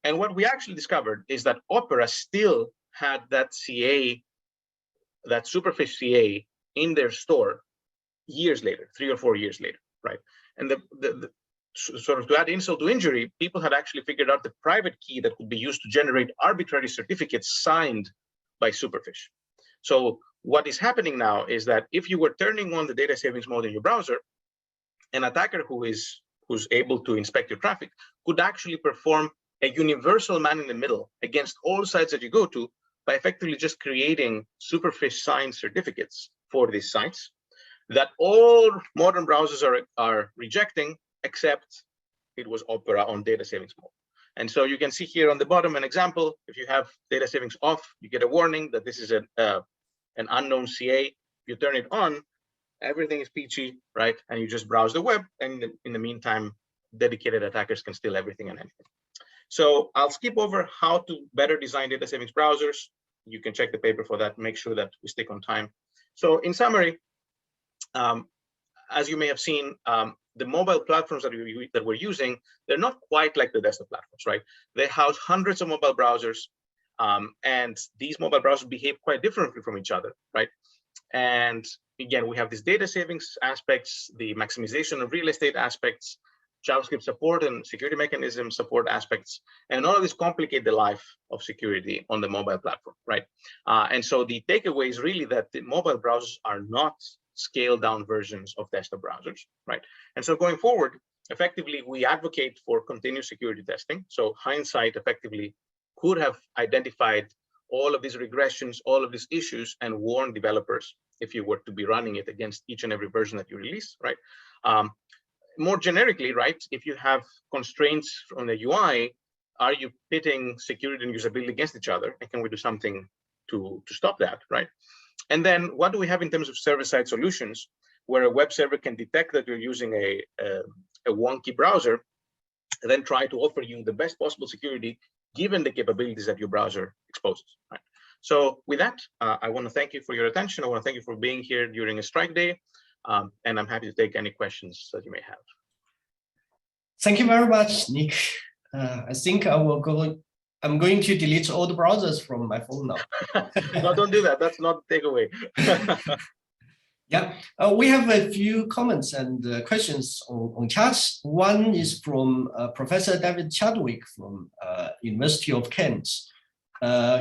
And what we actually discovered is that Opera still had that CA, that Superfish CA in their store years later, 3 or 4 years later, right? And the sort of to add insult to injury, people had actually figured out the private key that could be used to generate arbitrary certificates signed by Superfish. So what is happening now is that if you were turning on the data savings mode in your browser, an attacker who's able to inspect your traffic could actually perform a universal man in the middle against all sites that you go to by effectively just creating Superfish signed certificates for these sites that all modern browsers are rejecting, except it was Opera on data savings mode. And so you can see here on the bottom an example. If you have data savings off, you get a warning that this is an unknown CA. You turn it on, everything is peachy, right? And you just browse the web, and in the meantime, dedicated attackers can steal everything and anything. So I'll skip over how to better design data savings browsers. You can check the paper for that, make sure that we stick on time. So in summary, as you may have seen, the mobile platforms that we're using, they're not quite like the desktop platforms, right? They house hundreds of mobile browsers, and these mobile browsers behave quite differently from each other, right? And again, we have these data savings aspects, the maximization of real estate aspects, JavaScript support and security mechanism support aspects, and all of this complicate the life of security on the mobile platform, right? And so the takeaway is really that the mobile browsers are not scaled down versions of desktop browsers, right? And so going forward, effectively, we advocate for continuous security testing. So Hindsight effectively could have identified all of these regressions, all of these issues, and warn developers if you were to be running it against each and every version that you release, right? More generically, right, if you have constraints on the UI, are you pitting security and usability against each other? And can we do something to stop that, right? And then what do we have in terms of server-side solutions, where a web server can detect that you're using a wonky browser, and then try to offer you the best possible security given the capabilities that your browser exposes, right? So with that, I want to thank you for your attention. I want to thank you for being here during a strike day. And I'm happy to take any questions that you may have. Thank you very much, Nick. I think I'm going to delete all the browsers from my phone now. No, don't do that. That's not the takeaway. Yeah, we have a few comments and questions on chat. One is from Professor David Chadwick from University of Kent.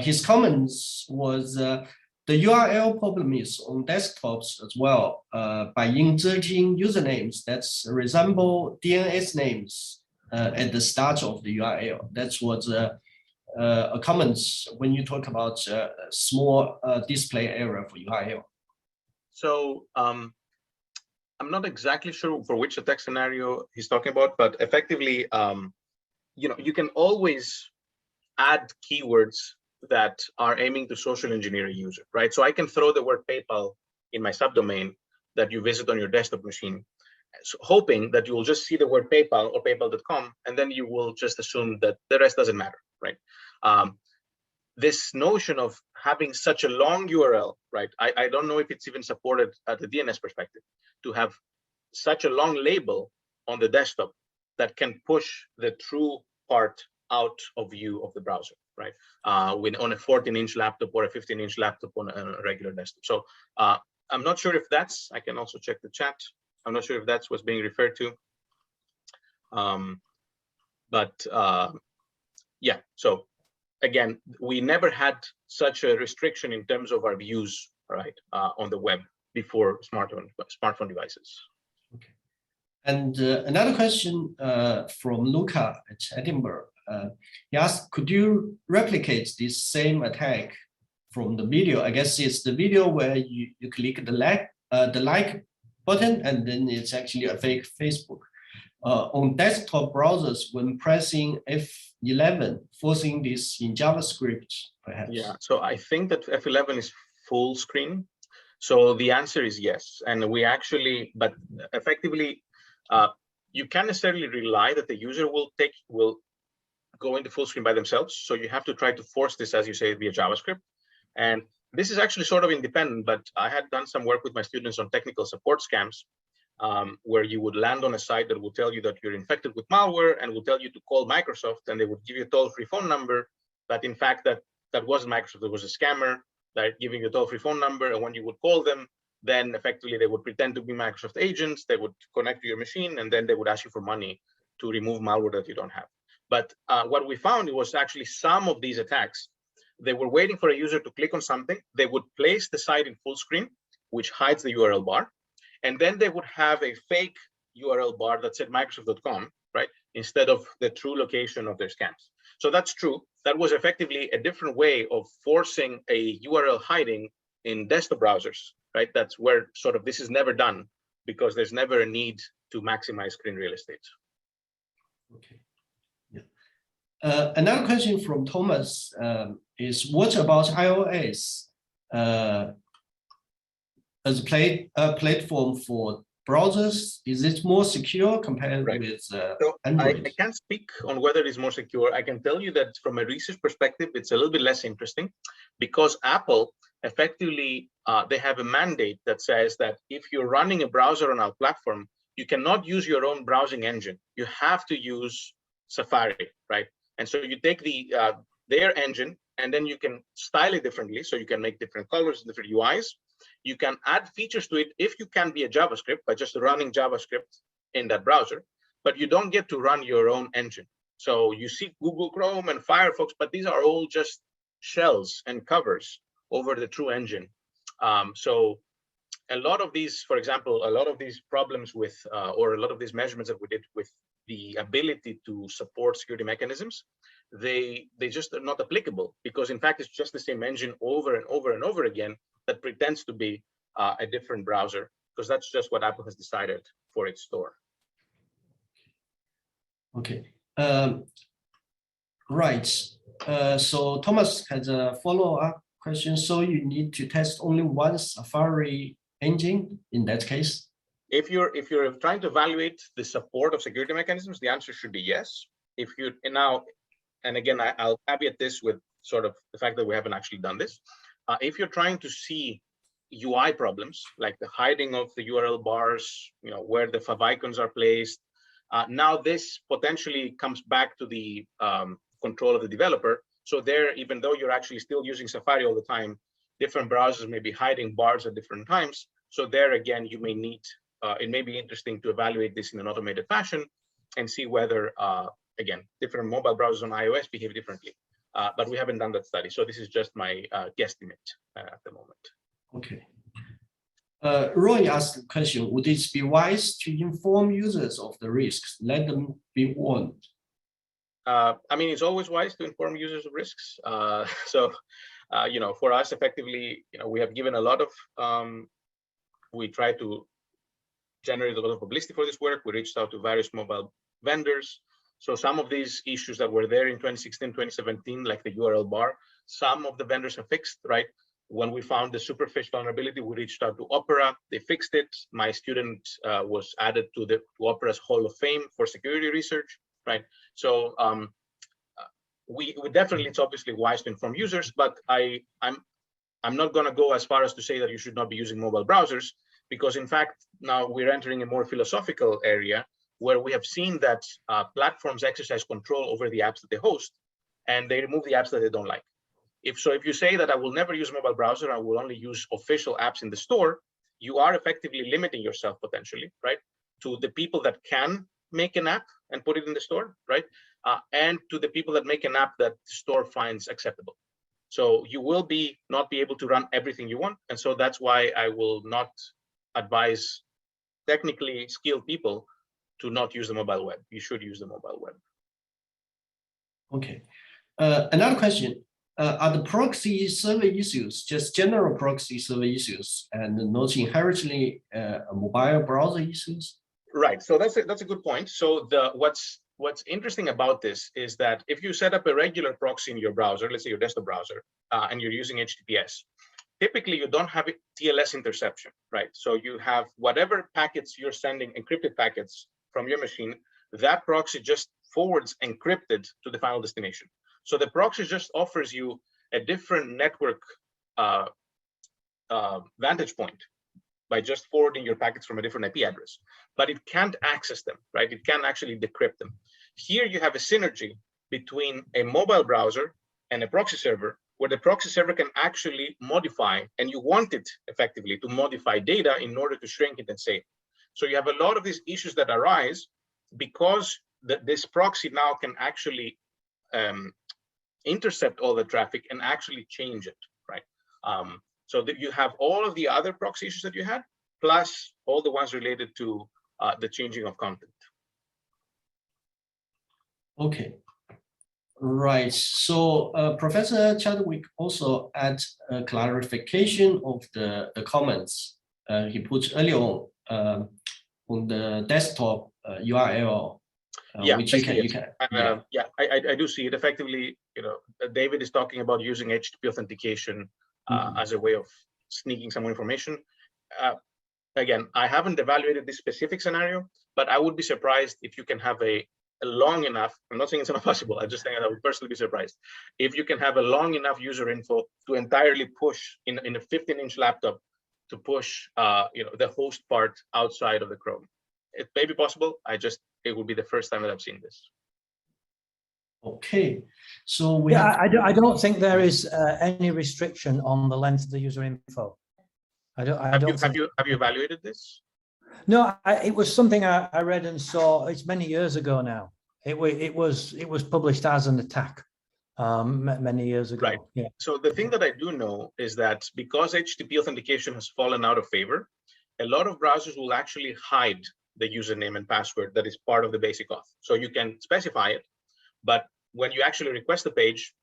His comments was the URL problem is on desktops as well by inserting usernames that resemble DNS names at the start of the URL. That's what a comment when you talk about small display area for URL. So I'm not exactly sure for which attack scenario he's talking about, but effectively, you can always add keywords that are aiming to social engineer a user, right? So I can throw the word PayPal in my subdomain that you visit on your desktop machine, so hoping that you will just see the word PayPal or PayPal.com, and then you will just assume that the rest doesn't matter, right? This notion of having such a long URL, right? I don't know if it's even supported at the DNS perspective, to have such a long label on the desktop that can push the true part out of view of the browser, right? On a 14-inch laptop or a 15-inch laptop on a regular desktop. So I'm not sure if that's, I can also check the chat. I'm not sure if that's what's being referred to. Yeah, so again, we never had such a restriction in terms of our views, right, on the web before smartphone devices. Okay. And another question from Luca at Edinburgh. He asked, could you replicate this same attack from the video? I guess it's the video where you click the like button, and then it's actually a fake Facebook. On desktop browsers, when pressing F11, forcing this in JavaScript, perhaps? Yeah, so I think that F11 is full screen. So the answer is yes. And we actually, but effectively, you can't necessarily rely that the user will go into full screen by themselves. So you have to try to force this, as you say, via JavaScript. And this is actually sort of independent, but I had done some work with my students on technical support scams, where you would land on a site that will tell you that you're infected with malware and will tell you to call Microsoft, and they would give you a toll-free phone number. But in fact, that wasn't Microsoft. It was a scammer that giving you a toll-free phone number, and when you would call them, then effectively they would pretend to be Microsoft agents. They would connect to your machine, and then they would ask you for money to remove malware that you don't have. But what we found was actually some of these attacks, they were waiting for a user to click on something. They would place the site in full screen, which hides the URL bar. And then they would have a fake URL bar that said Microsoft.com, right, instead of the true location of their scans. So that's true. That was effectively a different way of forcing a URL hiding in desktop browsers, right? That's where sort of this is never done because there's never a need to maximize screen real estate. Okay. Yeah. Another question from Thomas is, what about iOS as a platform for browsers? Is it more secure compared with Android? I can't speak on whether it's more secure. I can tell you that from a research perspective, it's a little bit less interesting because Apple effectively, they have a mandate that says that if you're running a browser on our platform, you cannot use your own browsing engine. You have to use Safari, right? And so you take their engine and then you can style it differently. So you can make different colors, different UIs. You can add features to it if you can be a JavaScript by just running JavaScript in that browser, but you don't get to run your own engine. So you see Google Chrome and Firefox, but these are all just shells and covers over the true engine. So a lot of these, for example, a lot of these problems with, or a lot of these measurements that we did with the ability to support security mechanisms, they just are not applicable because in fact, it's just the same engine over and over and over again that pretends to be a different browser, because that's just what Apple has decided for its store. Okay, right. So Thomas has a follow-up question. So you need to test only one Safari engine in that case? If you're trying to evaluate the support of security mechanisms, the answer should be yes. If you now, and again, I'll caveat this with sort of the fact that we haven't actually done this. If you're trying to see UI problems like the hiding of the URL bars, where the favicons are placed, now this potentially comes back to the control of the developer. So there, even though you're actually still using Safari all the time, different browsers may be hiding bars at different times. So there again, you may need, it may be interesting to evaluate this in an automated fashion and see whether, again, different mobile browsers on iOS behave differently. But we haven't done that study. So this is just my guesstimate at the moment. Okay. Roy asked a question, would it be wise to inform users of the risks, let them be warned? I mean, it's always wise to inform users of risks. For us, effectively, we have given a lot of, we try to generate a lot of publicity for this work. We reached out to various mobile vendors. So some of these issues that were there in 2016, 2017, like the URL bar, some of the vendors have fixed, right? When we found the Superfish vulnerability, we reached out to Opera. They fixed it. My student was added to Opera's Hall of Fame for security research, right? So we definitely, it's obviously wise to inform users, but I'm not going to go as far as to say that you should not be using mobile browsers, because in fact, now we're entering a more philosophical area where we have seen that platforms exercise control over the apps that they host, and they remove the apps that they don't like. If you say that I will never use a mobile browser, I will only use official apps in the store, you are effectively limiting yourself potentially, right? To the people that can make an app and put it in the store, right? And to the people that make an app that the store finds acceptable. So you will not be able to run everything you want. And so that's why I will not advise technically skilled people to not use the mobile web. You should use the mobile web. Okay. Another question. Are the proxy server issues just general proxy server issues and not inherently mobile browser issues? Right. So that's a good point. So what's interesting about this is that if you set up a regular proxy in your browser, let's say your desktop browser, and you're using HTTPS, typically you don't have TLS interception, right? So you have whatever packets you're sending, encrypted packets from your machine, that proxy just forwards encrypted to the final destination. So the proxy just offers you a different network vantage point by just forwarding your packets from a different IP address, but it can't access them, right? It can't actually decrypt them. Here you have a synergy between a mobile browser and a proxy server, where the proxy server can actually modify, and you want it effectively to modify data in order to shrink it and save. So you have a lot of these issues that arise because this proxy now can actually intercept all the traffic and actually change it, right? So that you have all of the other proxy issues that you had, plus all the ones related to the changing of content. Okay. Right. So Professor Chadwick also add a clarification of the comments he put earlier on the desktop URL, which you can. Yeah, I do see it. Effectively, David is talking about using HTTP authentication as a way of sneaking some information. Again, I haven't evaluated this specific scenario, but I would be surprised if you can have a long enough, I'm not saying it's not possible, I'm just saying I would personally be surprised if you can have a long enough user info to entirely push in a 15-inch laptop to push the host part outside of the Chrome. It may be possible. It would be the first time that I've seen this. Okay, so I don't think there is any restriction on the length of the user info. Have you evaluated this? No, it was something I read and saw. It's many years ago now. It was published as an attack many years ago. Right. Yeah. So the thing that I do know is that because HTTP authentication has fallen out of favor, a lot of browsers will actually hide the username and password that is part of the basic auth. So you can specify it, but when you actually request the page,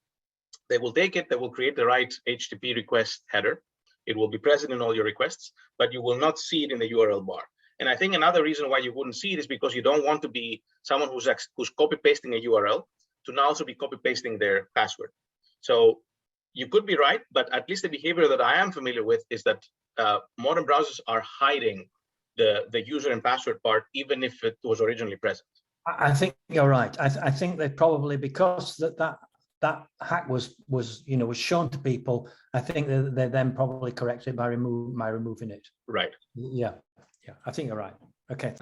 they will take it, they will create the right HTTP request header. It will be present in all your requests, but you will not see it in the URL bar. And I think another reason why you wouldn't see it is because you don't want to be someone who's copy pasting a URL to now also be copy pasting their password. So you could be right, but at least the behavior that I am familiar with is that modern browsers are hiding the user and password part, even if it was originally present. I think you're right. I think they probably, because that hack was shown to people, I think they then probably corrected by removing it. Right. Yeah, I think you're right. Okay.